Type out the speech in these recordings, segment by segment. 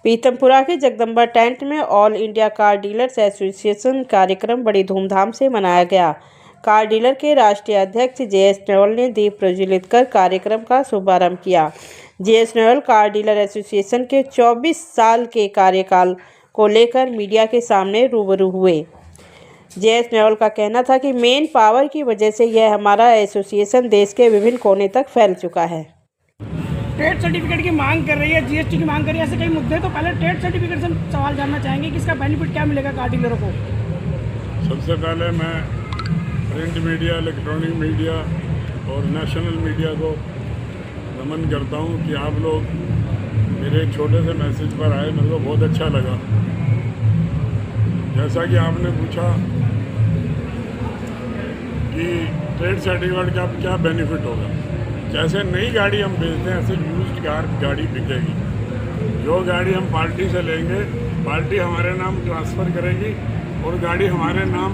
पीतमपुरा के जगदम्बा टेंट में all India car dealers association कार्यक्रम बड़ी धूमधाम से मनाया गया। कार डीलर के राष्ट्रीय अध्यक्ष जेएस नेवल ने दीप प्रज्वलित कर कार्यक्रम का शुभारंभ किया। JS naval car dealer association के 24 साल के कार्यकाल को लेकर मीडिया के सामने रूबरू हुए। जेएस नेवल का कहना था कि मेन पावर की वजह से यह हमारा एसोसिएशन देश के विभिन्न कोने तक फैल चुका है। ट्रेड सर्टिफिकेट की मांग कर रही है, जीएसटी की मांग कर रही है, ऐसे कई मुद्दे। तो पहले ट्रेड सर्टिफिकेट से सवाल जानना चाहेंगे कि इसका बेनिफिट क्या मिलेगा कार डीलरों को। सबसे पहले मैं प्रिंट मीडिया, इलेक्ट्रॉनिक मीडिया और नेशनल मीडिया को नमन करता हूं कि आप लोग मेरे एक छोटे से मैसेज पर आए, मेरे को बहुत अच्छा लगा। जैसा कि आपने पूछा कि ट्रेड सर्टिफिकेट का क्या बेनिफिट होगा। जैसे नई गाड़ी हम बेचते हैं, ऐसे यूज्ड कार गाड़ी बिकेगी। जो गाड़ी हम पार्टी से लेंगे, पार्टी हमारे नाम ट्रांसफ़र करेगी और गाड़ी हमारे नाम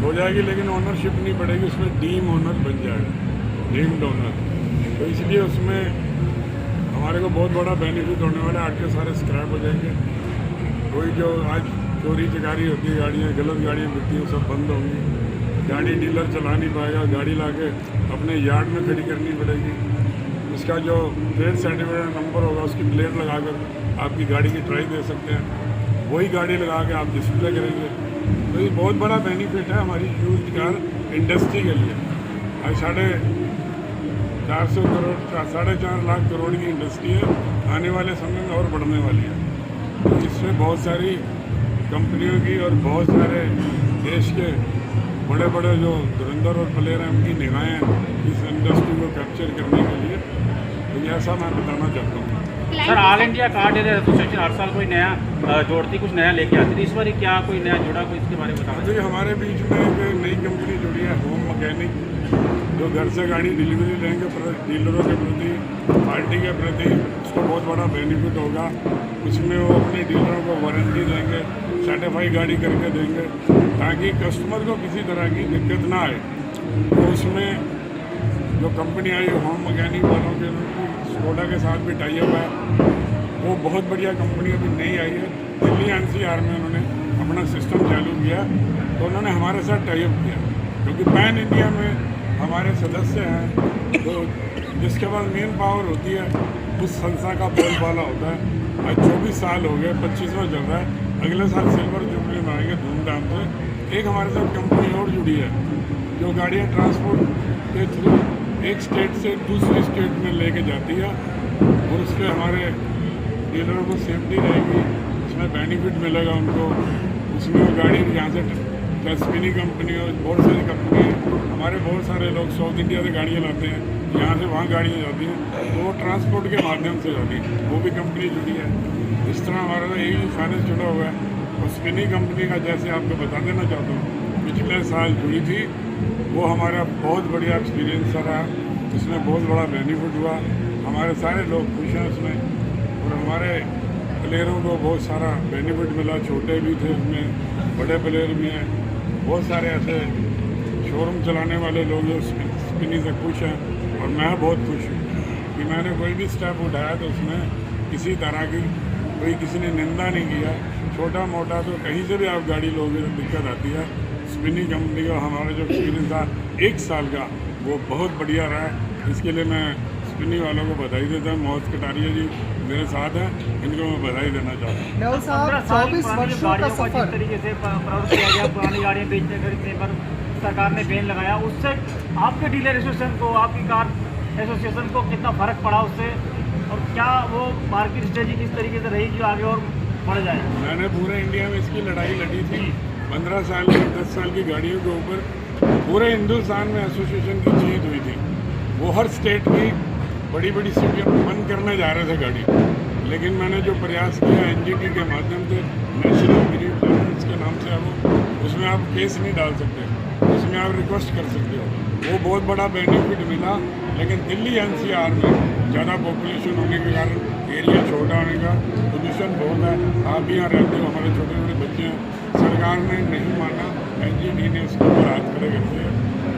हो जाएगी, लेकिन ओनरशिप नहीं बढ़ेगी, उसमें डीम ओनर बन जाएगा, डीम्ड ओनर। तो इसलिए उसमें हमारे को बहुत बड़ा बेनिफिट होने वाला है। आगे सारे स्क्रैप हो जाएंगे। कोई जो आज चोरी चकारी होती है, गाड़ियाँ गलत गाड़ियाँ बिकती हैं, सब बंद होंगी। गाड़ी डीलर चला नहीं पाएगा, गाड़ी लाके अपने यार्ड में खड़ी करनी पड़ेगी। उसका जो ट्रेड सर्टिफिकेट नंबर होगा, उसकी प्लेट लगाकर आपकी गाड़ी की ट्राई दे सकते हैं। वही गाड़ी लगा के आप डिस्प्ले करेंगे। तो ये बहुत बड़ा बेनिफिट है हमारी यूज्ड कार इंडस्ट्री के लिए। आज 4.5 लाख करोड़ की इंडस्ट्री है, आने वाले समय में और बढ़ने वाली है। तो इसमें बहुत सारी कंपनियों की और बहुत सारे देश के बड़े बड़े जो धुरंधर और प्लेयर हैं, उनकी निगाहें इस इंडस्ट्री को कैप्चर करने के लिए। तो ऐसा मैं बताना चाहता हूँ। Sir, all India car dealer association हर साल कोई नया जोड़ती, कुछ नया लेके आती है। इस बार क्या कोई नया जुड़ा, कोई इसके बारे में बताना। देखिए, हमारे बीच में एक नई कंपनी जुड़ी है, होम मैकेनिक, जो घर से गाड़ी डिलीवरी लेंगे। डीलरों के प्रति, पार्टी के प्रति उसको बहुत बड़ा बेनिफिट होगा। उसमें वो अपने डीलरों को वारंटी देंगे, सर्टिफाई गाड़ी करके देंगे, ताकि कस्टमर को किसी तरह की दिक्कत ना आए। तो उसमें जो कंपनी आई होम मैकेनिक वालों के, स्कोडा के साथ भी टाई अप है। वो बहुत बढ़िया कंपनी अभी नई आई है। दिल्ली एनसीआर में उन्होंने अपना सिस्टम चालू किया, तो उन्होंने हमारे साथ टाई अप किया, क्योंकि पैन इंडिया में हमारे सदस्य हैं। तो जिसके पास मेन पावर होती है, उस संस्था का बोलबाला होता है। आज 24 साल हो गए, 25वां चल रहा है। अगले साल सिल्वर जुबली मनाएंगे धूमधाम से। एक हमारे साथ कंपनी और जुड़ी है, जो गाड़ियाँ ट्रांसपोर्ट के थ्रू एक स्टेट से दूसरी स्टेट में लेके जाती है, और उसके हमारे डीलरों को सेफ्टी रहेगी, उसमें बेनिफिट मिलेगा उनको। उसमें वो गाड़ी यहाँ से स्पिनी कंपनी और बहुत सारी कंपनी है। हमारे बहुत सारे लोग साउथ इंडिया से गाड़ियाँ लाते हैं, यहाँ से वहाँ गाड़ियाँ जाती हैं, तो वो ट्रांसपोर्ट के माध्यम से जाती है। वो भी कंपनी जुड़ी है। इस तरह हमारा यही फाइनेंस जुड़ा हुआ है। और स्पिनी कंपनी का, जैसे आपको बता देना चाहता हूँ, पिछले साल जुड़ी थी, वो हमारा बहुत बढ़िया एक्सपीरियंस रहा। इसमें बहुत बड़ा बेनिफिट हुआ। हमारे सारे लोग खुश हैं उसमें, और हमारे प्लेयरों को बहुत सारा बेनिफिट मिला। छोटे भी थे उसमें, बड़े प्लेयर भी हैं। बहुत सारे ऐसे शोरूम चलाने वाले लोग जो स्पिनी से खुश हैं, और मैं बहुत खुश हूँ कि मैंने कोई भी स्टेप उठाया तो उसमें किसी तरह की किसी ने निंदा नहीं किया। छोटा मोटा तो कहीं से भी आप गाड़ी लोगे तो दिक्कत आती है। स्पिनी कंपनी का हमारा जो एक्सपीरियंस था 1 साल का, वो बहुत बढ़िया रहा है। इसके लिए मैं स्पिनी वालों को बधाई देता हूँ। मोहम्मद कटारिया जी मेरे साथ हैं, इनको मैं बधाई देना चाहता हूँ। नेवल साहब, 24 वर्षों का सफर, जिस तरीके से प्रवृत्त किया गया, पुरानी गाड़ियाँ बेचने खरीदने पर सरकार ने बैन लगाया, उससे आपके डीलर एसोसिएशन को, आपकी कार एसोसिएशन को कितना फ़र्क पड़ा उससे, और क्या वो मार्केट स्ट्रेटजी किस तरीके से रही जो आगे और बढ़ जाए? मैंने पूरे इंडिया में इसकी लड़ाई लड़ी थी। 15 साल की, 10 साल की गाड़ियों के ऊपर पूरे हिंदुस्तान में एसोसिएशन की जीत हुई थी। वो हर स्टेट की बड़ी बड़ी सिटियों में बंद करने जा रहे थे गाड़ी, लेकिन मैंने जो प्रयास किया एनजीटी के माध्यम से, नेशनल ग्रीन ट्रिब्यूनल्स के नाम से, अब उसमें आप केस नहीं डाल सकते, उसमें आप रिक्वेस्ट कर सकते हो। वो बहुत बड़ा बेनिफिट मिला। लेकिन दिल्ली एनसीआर में ज़्यादा पॉपुलेशन होने के कारण, एरिया छोटा होने का, पोल्यूशन बहुत है। आप भी यहाँ रहते हो, हमारे छोटे छोटे बच्चे हैं। सरकार ने नहीं माना, एनजीटी ने इसके ऊपर हाथ खड़े कर दिए।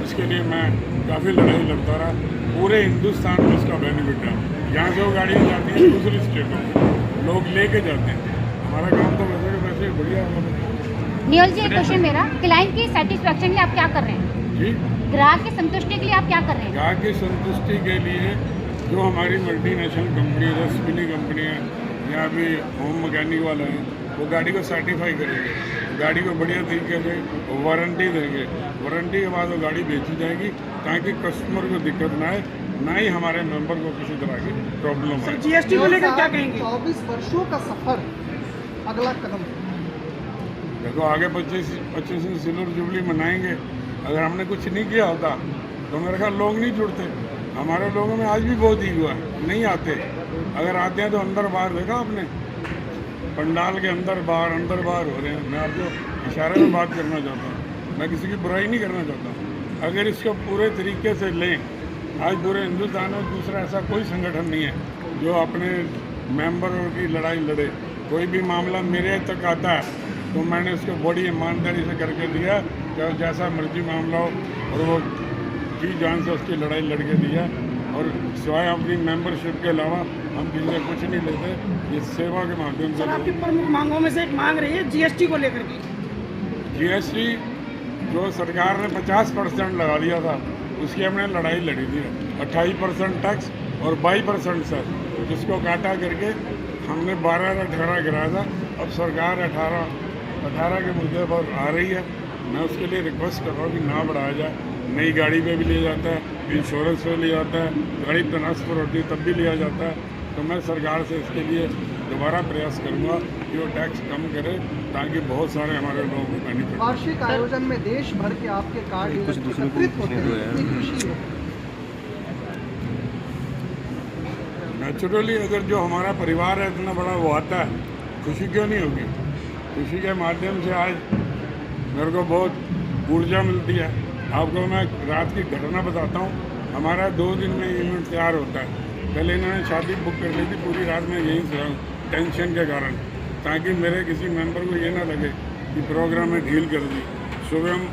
इसके लिए मैं काफ़ी लड़ाई लड़ता रहा। पूरे हिंदुस्तान में इसका बेनिफिट है। यहाँ से वो गाड़ियाँ जाती हैं दूसरी स्टेटों में, लोग लेके जाते हैं। हमारा काम तो वैसे के वैसे बढ़िया है। नियोल जी, एक क्वेश्चन मेरा, क्लाइंट की सेटिस्फेक्शन के लिए आप क्या कर रहे हैं? जी, ग्राहक की संतुष्टि के लिए आप क्या कर रहे हैं? ग्राहक की संतुष्टि के लिए जो हमारी मल्टीनेशनल कंपनी है, स्पिनी कंपनी है या भी होम मैकेनिक वाले हैं, वो गाड़ी को सर्टिफाई करेंगे, गाड़ी को बढ़िया तरीके से वारंटी देंगे। वारंटी के बाद वो गाड़ी बेची जाएगी ताकि कस्टमर को दिक्कत ना आए, ना ही हमारे मेंबर को किसी तरह की प्रॉब्लम आए। जीएसटी को लेकर क्या कहेंगे? 24 वर्षों का सफर, अगला कदम। देखो आगे 25 सिल्वर जुबली मनाएंगे। अगर हमने कुछ नहीं किया होता तो मेरे ख्याल लोग नहीं जुड़ते। हमारे लोगों में आज भी बहुत ईगो है, नहीं आते। अगर आते हैं तो अंदर बाहर देखा आपने, पंडाल के अंदर बाहर हो रहे हैं। मैं आपको इशारे में बात करना चाहता हूँ, मैं किसी की बुराई नहीं करना चाहता। अगर इसको पूरे तरीके से लें, आज पूरे हिंदुस्तान में दूसरा ऐसा कोई संगठन नहीं है जो अपने मेंबरों की लड़ाई लड़े। कोई भी मामला मेरे तक आता है तो मैंने उसको बड़ी ईमानदारी से करके दिया, चाहे जैसा मर्जी मामला हो, और वो जी जान से उसकी लड़ाई लड़के दिया। और सिवाय अपनी मेंबरशिप के अलावा हम किसी से कुछ नहीं लेते, ये सेवा के माध्यम से। सर, आपकी प्रमुख मांगों में से एक मांग रही है जीएसटी को लेकर के। जीएसटी जो सरकार ने 50% लगा दिया था, उसकी हमने लड़ाई लड़ी थी। 28% टैक्स और 22% सेस, जिसको काटा करके हमने 12-18 गिराया था। अब सरकार 18 के मुद्दे पर आ रही है। मैं उसके लिए रिक्वेस्ट कर रहा हूँ कि ना बढ़ाया जाए। नई गाड़ी पे भी लिया जाता है, इंश्योरेंस पे लिया जाता है, गाड़ी ट्रांसफर होती है तब भी लिया जाता है। तो मैं सरकार से इसके लिए दोबारा प्रयास करूँगा कि वो टैक्स कम करे ताकि बहुत सारे हमारे लोगों को बेनिफिट। वार्षिक आयोजन में देश भर के आपके कार्ड एकत्रित होते हैं, कितनी खुशी है? नेचुरली अगर जो हमारा परिवार है इतना बड़ा वो आता है, खुशी क्यों नहीं होगी। खुशी के माध्यम से आज मेरे को बहुत ऊर्जा मिलती है। आपको मैं रात की घटना बताता हूँ। हमारा 2 दिन में इवेंट तैयार होता है। पहले इन्होंने शादी बुक कर ली थी, पूरी रात में यहीं से टेंशन के कारण, ताकि मेरे किसी मेंबर को ये ना लगे कि प्रोग्राम में ढील कर दी। सुबह हम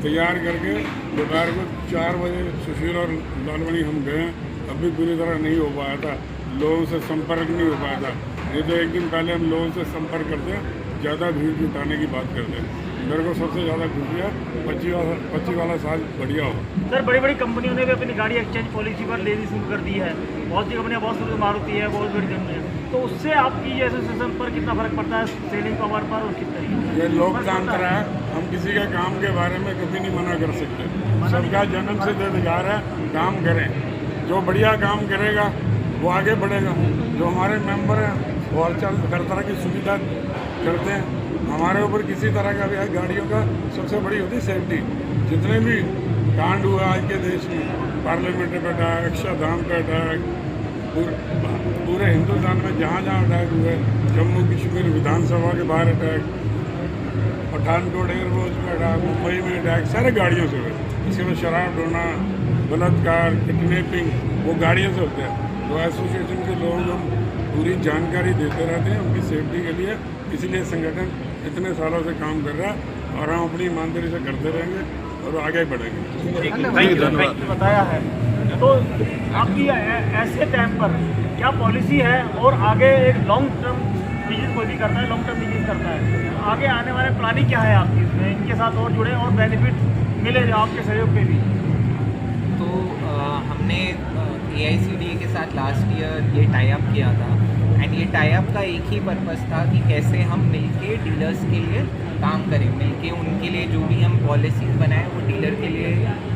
तैयार करके दोपहर को 4 बजे सुशील और लालवानी हम गए। अभी पूरी तरह नहीं हो पाया था, लोगों से संपर्क नहीं हो पाया था। नहीं तो एक दिन पहले हम लोगों से संपर्क करते हैं, ज़्यादा भीड़ जुटाने की बात करते हैं। मेरे को सबसे ज़्यादा खुशी है 25 वाला साल बढ़िया हो। सर, बड़ी बड़ी कंपनियों ने भी अपनी गाड़ी एक्सचेंज पॉलिसी पर लेनी शुरू कर दी है। बहुत सी कंपनियाँ, बहुत शुरू मारुति है, बहुत बड़ी कंपनियाँ। तो उससे आपकी ये एसोसिएशन पर कितना फर्क पड़ता है, सेलिंग पावर पर, और किस तरीके? ये लोकतंत्र है, हम किसी के काम के बारे में कभी नहीं मना कर सकते। सबका जन्म से अधिकार है, काम करें। जो बढ़िया काम करेगा वो आगे बढ़ेगा। जो हमारे मेंबर हैं वो हर तरह की सुविधा करते हैं। हमारे ऊपर किसी तरह का भी है, गाड़ियों का सबसे बड़ी होती है सेफ्टी। जितने भी कांड हुआ आज के देश में, पार्लियामेंट पे अटैक, अक्षरधाम पे अटैक, पूरे हिंदुस्तान में जहाँ जहाँ अटैक हुए, जम्मू कश्मीर विधानसभा के बाहर अटैक, पठानकोट एयरपोर्ट पे अटैक, मुंबई में अटैक, सारे गाड़ियों से हुए। इसके बाद शराब ढोना, बलात्कार, किडनैपिंग, वो गाड़ियों से होते हैं। तो एसोसिएशन के लोग हम पूरी जानकारी देते रहते हैं उनकी सेफ्टी के लिए। इसलिए संगठन इतने सालों से काम कर रहा है और हम अपनी ईमानदारी से करते रहेंगे और आगे बढ़ेंगे। बताया है तो आपकी ऐसे टाइम पर क्या पॉलिसी है, और आगे एक लॉन्ग टर्म बिजनेस कोई भी करता है, लॉन्ग टर्म बिजनेस करता है, आगे आने वाले प्लानिंग क्या है आपकी इसमें, इनके साथ और जुड़े और बेनिफिट मिले आपके सहयोग पे भी? तो हमने AICDA के साथ लास्ट ईयर ये टाई अप किया था। एंड ये टाई अप का एक ही पर्पस था कि कैसे हम मिलके डीलर्स के लिए काम करें, मिलके उनके लिए जो भी हम पॉलिसीज़ बनाएं वो डीलर के लिए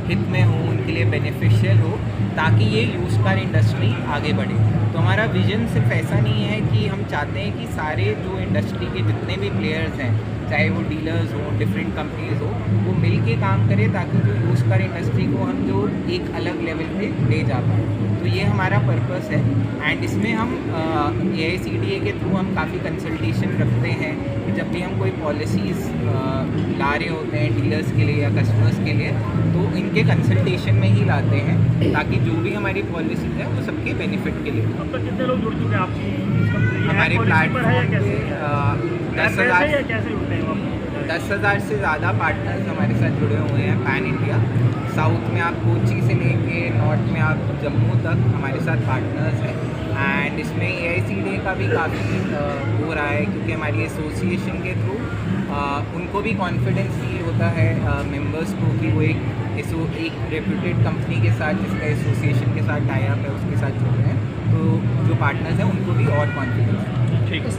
हित में हो, उनके लिए बेनिफिशियल हो, ताकि ये यूज़ कार इंडस्ट्री आगे बढ़े। तो हमारा विज़न सिर्फ ऐसा नहीं है कि हम चाहते हैं कि सारे जो इंडस्ट्री के जितने भी प्लेयर्स हैं, चाहे वो डीलर्स हों, डिफरेंट कंपनीज हो, वो मिल के काम करें ताकि जो यूज़ कार इंडस्ट्री को हम जो एक अलग लेवल पे ले जा पाएँ। तो ये हमारा पर्पस है। एंड इसमें हम AICDA के थ्रू हम काफ़ी कंसल्टेशन रखते हैं कि जब भी हम कोई पॉलिसीज़ ला रहे होते हैं डीलर्स के लिए या कस्टमर्स के लिए, तो इनके कंसल्टेशन में ही लाते हैं ताकि जो भी हमारी पॉलिसीज़ है वो सबके बेनिफिट के लिए। अब तक कितने लोग जुड़ चुके हैं आपकी इस कंपनी से? हमारे प्लेटफॉर्म पे 10,000 से ज़्यादा पार्टनर्स हमारे साथ जुड़े हुए हैं पैन इंडिया। साउथ में आप कोची से लेके नॉर्थ में आप जम्मू तक हमारे साथ पार्टनर्स हैं। एंड इसमें AICDA का भी काफ़ी हो रहा है, क्योंकि हमारी एसोसिएशन के थ्रू उनको भी कॉन्फिडेंस फील होता है मेंबर्स को कि वो एक रेप्यूटेड कंपनी के साथ जिसका एसोसिएशन के साथ टाई अप है उसके साथ जुड़ रहे हैं, तो जो पार्टनर्स हैं उनको भी और कॉन्फिडेंस। ठीक है।